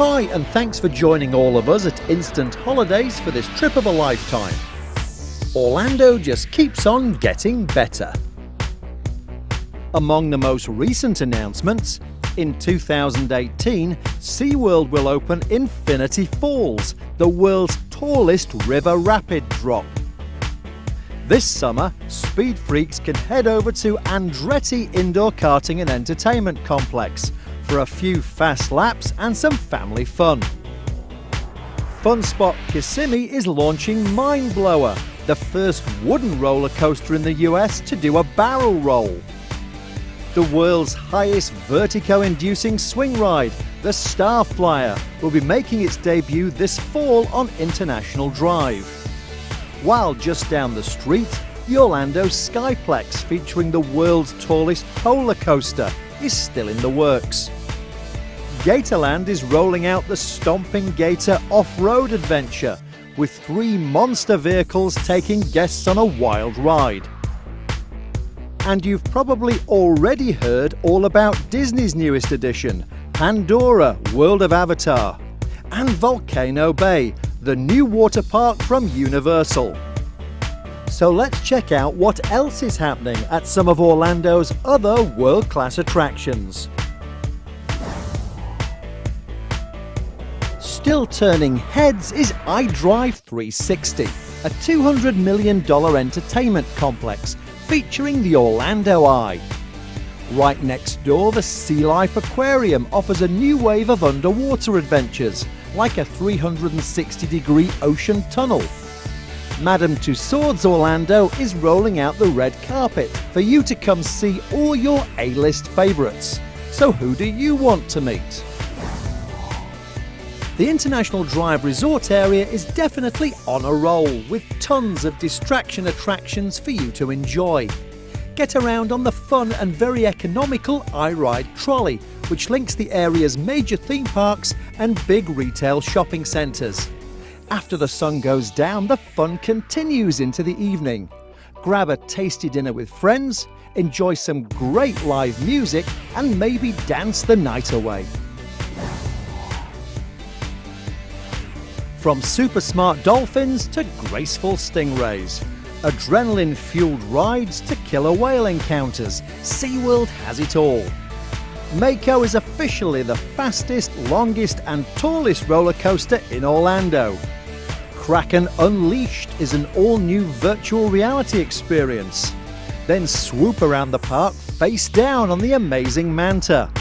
Hi, and thanks for joining all of us at Instant Holidays for this trip of a lifetime. Orlando just keeps on getting better. Among the most recent announcements, in 2018, SeaWorld will open Infinity Falls, the world's tallest river rapid drop. This summer, speed freaks can head over to Andretti Indoor Karting and Entertainment Complex for a few fast laps and some family fun. Fun Spot Kissimmee is launching Mindblower, the first wooden roller coaster in the US to do a barrel roll. The world's highest vertigo-inducing swing ride, the Starflyer, will be making its debut this fall on International Drive. While just down the street, the Orlando Skyplex, featuring the world's tallest polar coaster, is still in the works. Gatorland is rolling out the Stomping Gator off-road adventure, with 3 monster vehicles taking guests on a wild ride. And you've probably already heard all about Disney's newest addition, Pandora World of Avatar, and Volcano Bay, the new water park from Universal. So let's check out what else is happening at some of Orlando's other world-class attractions. Still turning heads is iDrive 360, a $200 million entertainment complex featuring the Orlando Eye. Right next door, the Sea Life Aquarium offers a new wave of underwater adventures, like a 360-degree ocean tunnel. Madame Tussauds Orlando is rolling out the red carpet for you to come see all your A-list favourites. So who do you want to meet? The International Drive Resort area is definitely on a roll, with tons of distraction attractions for you to enjoy. Get around on the fun and very economical iRide Trolley, which links the area's major theme parks and big retail shopping centres. After the sun goes down, the fun continues into the evening. Grab a tasty dinner with friends, enjoy some great live music, and maybe dance the night away. From super smart dolphins to graceful stingrays, adrenaline-fueled rides to killer whale encounters, SeaWorld has it all. Mako is officially the fastest, longest and tallest roller coaster in Orlando. Kraken Unleashed is an all-new virtual reality experience. Then swoop around the park face down on the amazing Manta.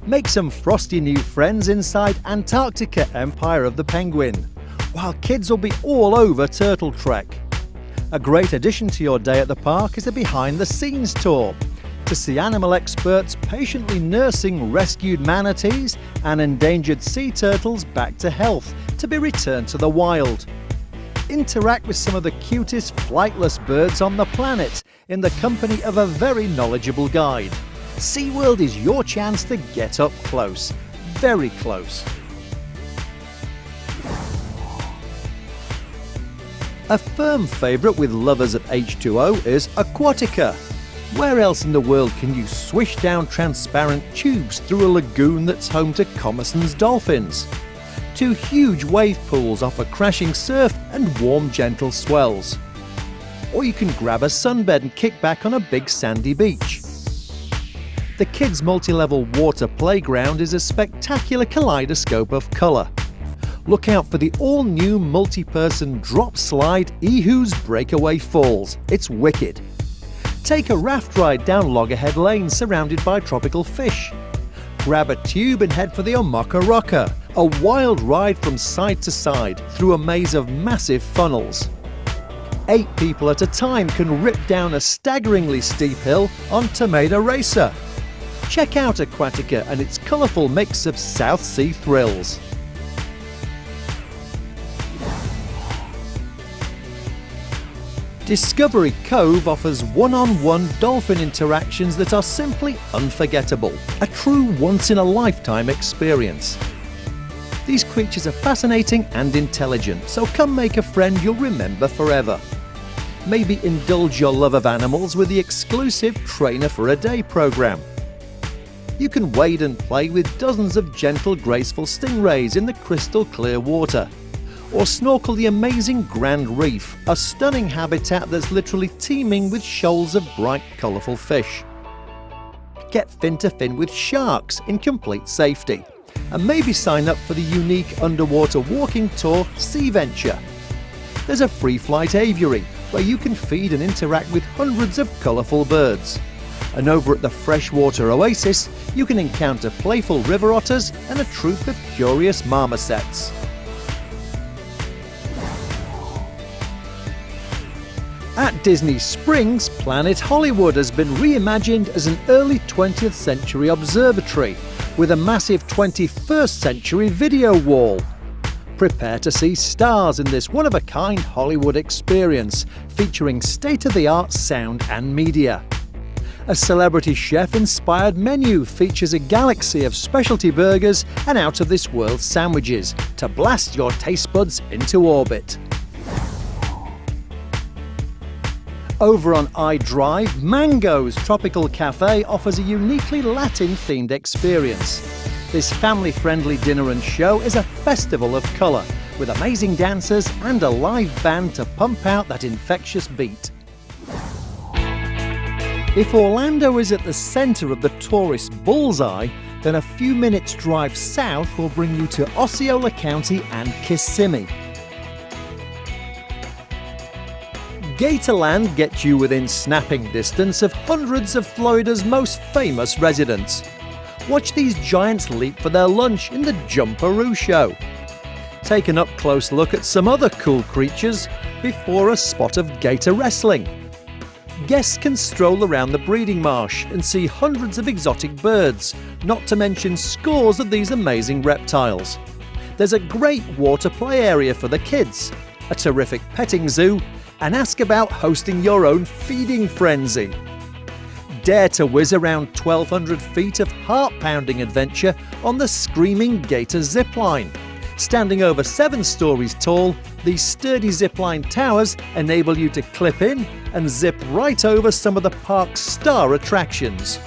Make some frosty new friends inside Antarctica Empire of the Penguin, while kids will be all over Turtle Trek. A great addition to your day at the park is a behind-the-scenes tour to see animal experts patiently nursing rescued manatees and endangered sea turtles back to health to be returned to the wild. Interact with some of the cutest flightless birds on the planet in the company of a very knowledgeable guide. SeaWorld is your chance to get up close, very close. A firm favourite with lovers of H2O is Aquatica. Where else in the world can you swish down transparent tubes through a lagoon that's home to Commerson's dolphins? 2 huge wave pools offer crashing surf and warm, gentle swells. Or you can grab a sunbed and kick back on a big sandy beach. The kids' multi-level water playground is a spectacular kaleidoscope of colour. Look out for the all-new multi-person drop slide Ehu's Breakaway Falls. It's wicked. Take a raft ride down Loggerhead Lane surrounded by tropical fish. Grab a tube and head for the Omoka Rocker, a wild ride from side to side through a maze of massive funnels. 8 people at a time can rip down a staggeringly steep hill on Tomato Racer. Check out Aquatica and its colourful mix of South Sea thrills. Discovery Cove offers one-on-one dolphin interactions that are simply unforgettable, a true once-in-a-lifetime experience. These creatures are fascinating and intelligent, so come make a friend you'll remember forever. Maybe indulge your love of animals with the exclusive Trainer for a Day program. you can wade and play with dozens of gentle, graceful stingrays in the crystal clear water. Or snorkel the amazing Grand Reef, a stunning habitat that's literally teeming with shoals of bright, colourful fish. Get fin to fin with sharks in complete safety. And maybe sign up for the unique underwater walking tour Sea Venture. There's a free flight aviary where you can feed and interact with hundreds of colourful birds. And over at the Freshwater Oasis, you can encounter playful river otters and a troop of curious marmosets. At Disney Springs, Planet Hollywood has been reimagined as an early 20th century observatory with a massive 21st century video wall. Prepare to see stars in this one-of-a-kind Hollywood experience, featuring state-of-the-art sound and media. A celebrity chef-inspired menu features a galaxy of specialty burgers and out-of-this-world sandwiches to blast your taste buds into orbit. Over on iDrive, Mango's Tropical Cafe offers a uniquely Latin-themed experience. This family-friendly dinner and show is a festival of colour, with amazing dancers and a live band to pump out that infectious beat. If Orlando is at the centre of the tourist bullseye, then a few minutes' drive south will bring you to Osceola County and Kissimmee. Gatorland gets you within snapping distance of hundreds of Florida's most famous residents. Watch these giants leap for their lunch in the Jumperoo Show. Take an up-close look at some other cool creatures before a spot of gator wrestling. Guests can stroll around the breeding marsh and see hundreds of exotic birds, not to mention scores of these amazing reptiles. There's a great water play area for the kids, a terrific petting zoo, and ask about hosting your own feeding frenzy. Dare to whiz around 1,200 feet of heart-pounding adventure on the Screaming Gator Zipline. Standing over 7 stories tall, these sturdy zipline towers enable you to clip in and zip right over some of the park's star attractions.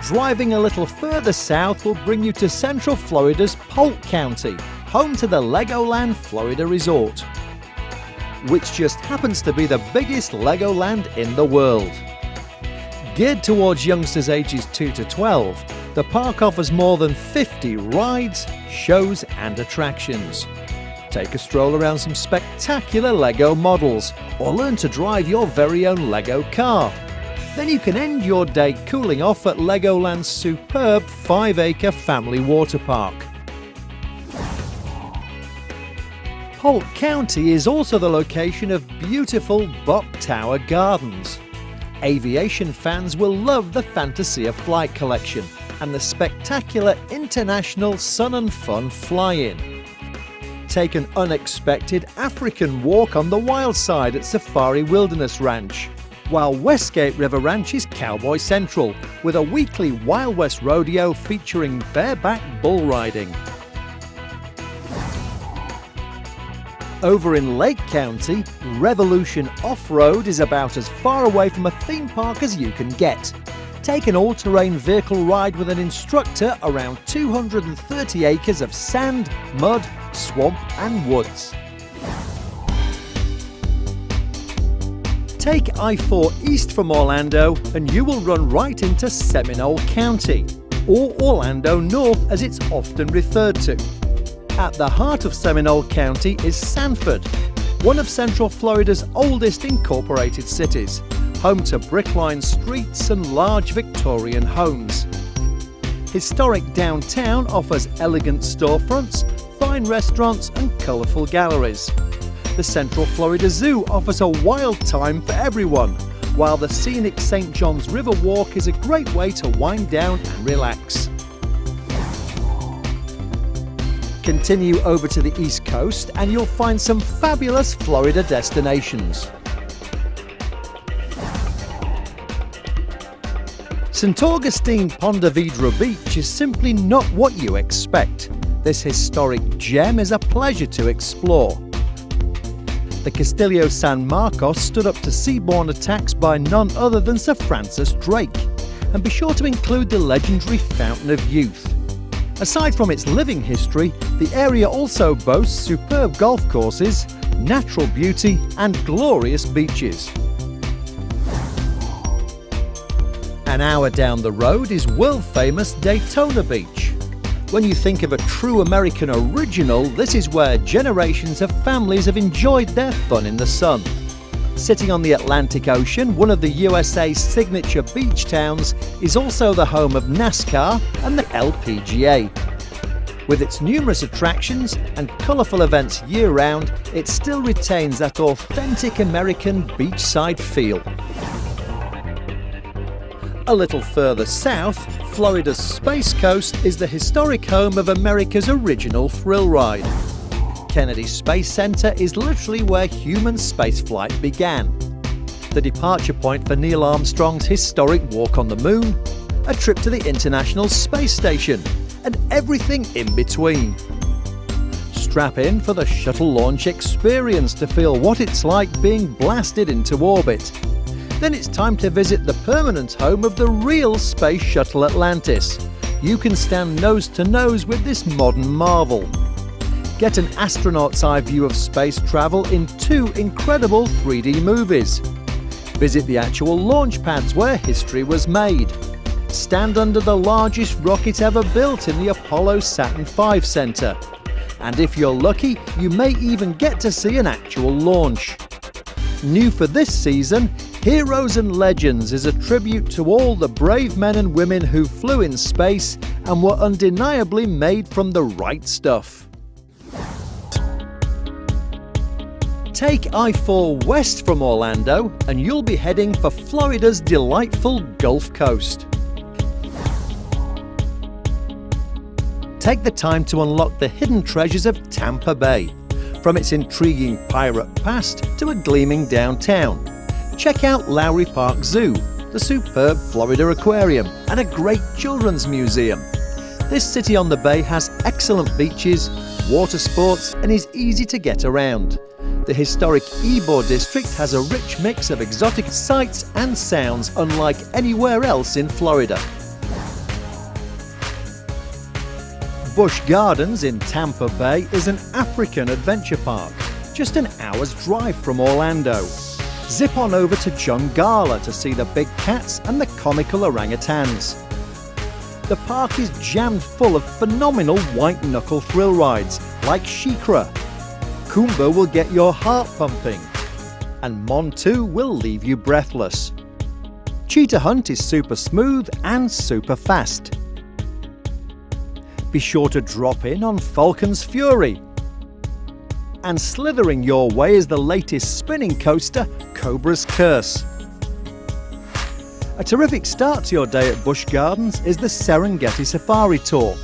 Driving a little further south will bring you to Central Florida's Polk County, home to the Legoland Florida Resort, which just happens to be the biggest Legoland in the world. Geared towards youngsters ages 2 to 12, the park offers more than 50 rides, shows and attractions. Take a stroll around some spectacular Lego models, or learn to drive your very own Lego car. Then you can end your day cooling off at Legoland's superb 5-acre family water park. Polk County is also the location of beautiful Bok Tower Gardens. Aviation fans will love the Fantasia Flight Collection and the spectacular International Sun and Fun Fly-In. Take an unexpected African walk on the wild side at Safari Wilderness Ranch, while Westgate River Ranch is Cowboy Central, with a weekly Wild West rodeo featuring bareback bull riding. Over in Lake County, Revolution Off-Road is about as far away from a theme park as you can get. Take an all-terrain vehicle ride with an instructor around 230 acres of sand, mud, swamp and woods. Take I-4 east from Orlando and you will run right into Seminole County, or Orlando North as it's often referred to. At the heart of Seminole County is Sanford, one of Central Florida's oldest incorporated cities, home to brick-lined streets and large Victorian homes. Historic downtown offers elegant storefronts, fine restaurants and colourful galleries. The Central Florida Zoo offers a wild time for everyone, while the scenic St. John's River Walk is a great way to wind down and relax. Continue over to the East Coast and you'll find some fabulous Florida destinations. St. Augustine Ponte Vedra Beach is simply not what you expect. This historic gem is a pleasure to explore. The Castillo San Marcos stood up to seaborne attacks by none other than Sir Francis Drake. And be sure to include the legendary Fountain of Youth. Aside from its living history, the area also boasts superb golf courses, natural beauty and glorious beaches. An hour down the road is world-famous Daytona Beach. When you think of a true American original, this is where generations of families have enjoyed their fun in the sun. Sitting on the Atlantic Ocean, one of the USA's signature beach towns is also the home of NASCAR and the LPGA. With its numerous attractions and colourful events year-round, it still retains that authentic American beachside feel. A little further south, Florida's Space Coast is the historic home of America's original thrill ride. Kennedy Space Center is literally where human spaceflight began. The departure point for Neil Armstrong's historic walk on the moon, a trip to the International Space Station, and everything in between. Strap in for the shuttle launch experience to feel what it's like being blasted into orbit. Then it's time to visit the permanent home of the real Space Shuttle Atlantis. You can stand nose to nose with this modern marvel. Get an astronaut's eye view of space travel in 2 incredible 3D movies. Visit the actual launch pads where history was made. Stand under the largest rocket ever built in the Apollo Saturn V Center. And if you're lucky, you may even get to see an actual launch. New for this season, Heroes and Legends is a tribute to all the brave men and women who flew in space and were undeniably made from the right stuff. Take I-4 west from Orlando and you'll be heading for Florida's delightful Gulf Coast. Take the time to unlock the hidden treasures of Tampa Bay, from its intriguing pirate past to a gleaming downtown. Check out Lowry Park Zoo, the superb Florida Aquarium, and a great children's museum. This city on the bay has excellent beaches, water sports, and is easy to get around. The historic Ybor district has a rich mix of exotic sights and sounds unlike anywhere else in Florida. Busch Gardens in Tampa Bay is an African adventure park, just an hour's drive from Orlando. Zip on over to Jungala to see the big cats and the comical orangutans. The park is jammed full of phenomenal white-knuckle thrill rides like SheiKra. Kumba will get your heart pumping, and Montu will leave you breathless. Cheetah Hunt is super smooth and super fast. Be sure to drop in on Falcon's Fury. And slithering your way is the latest spinning coaster, Cobra's Curse. A terrific start to your day at Busch Gardens is the Serengeti Safari Tour.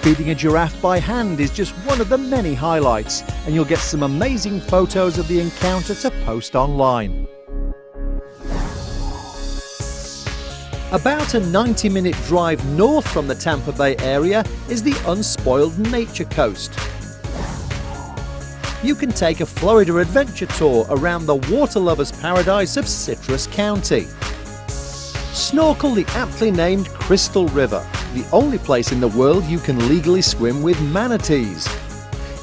Feeding a giraffe by hand is just one of the many highlights, and you'll get some amazing photos of the encounter to post online. About a 90-minute drive north from the Tampa Bay area is the unspoiled Nature Coast. You can take a Florida adventure tour around the water lover's paradise of Citrus County. Snorkel the aptly named Crystal River, the only place in the world you can legally swim with manatees.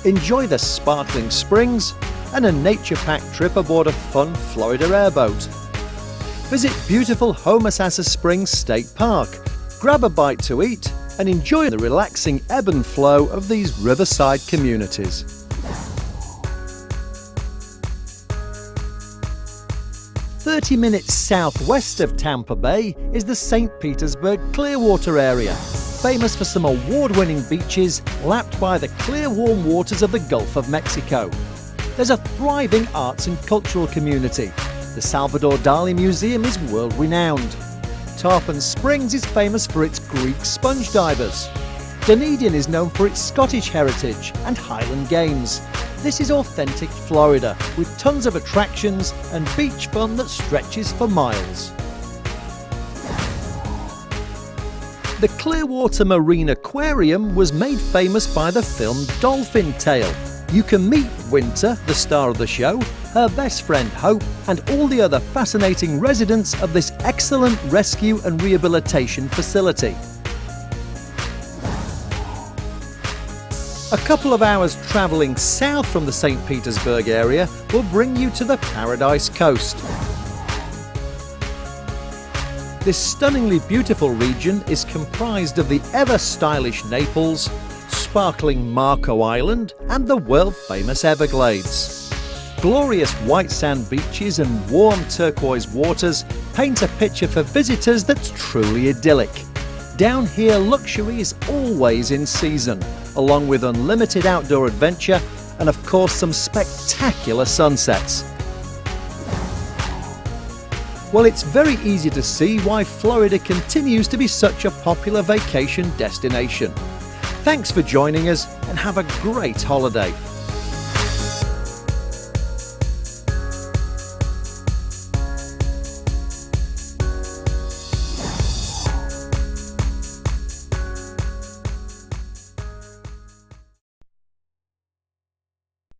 Enjoy the sparkling springs and a nature-packed trip aboard a fun Florida airboat. Visit beautiful Homosassa Springs State Park, grab a bite to eat and enjoy the relaxing ebb and flow of these riverside communities. "30 minutes southwest of Tampa Bay is the St. Petersburg Clearwater area, famous for some award-winning beaches lapped by the clear warm waters of the Gulf of Mexico. There's a thriving arts and cultural community. The Salvador Dali Museum is world-renowned. Tarpon Springs is famous for its Greek sponge divers. Dunedin is known for its Scottish heritage and Highland games. This is authentic Florida, with tons of attractions and beach fun that stretches for miles. The Clearwater Marine Aquarium was made famous by the film Dolphin Tale. You can meet Winter, the star of the show, her best friend Hope, and all the other fascinating residents of this excellent rescue and rehabilitation facility. A couple of hours travelling south from the St. Petersburg area will bring you to the Paradise Coast. This stunningly beautiful region is comprised of the ever-stylish Naples, sparkling Marco Island and the world-famous Everglades. Glorious white sand beaches and warm turquoise waters paint a picture for visitors that's truly idyllic. Down here, luxury is always in season, along with unlimited outdoor adventure and of course some spectacular sunsets. Well, it's very easy to see why Florida continues to be such a popular vacation destination. Thanks for joining us and have a great holiday.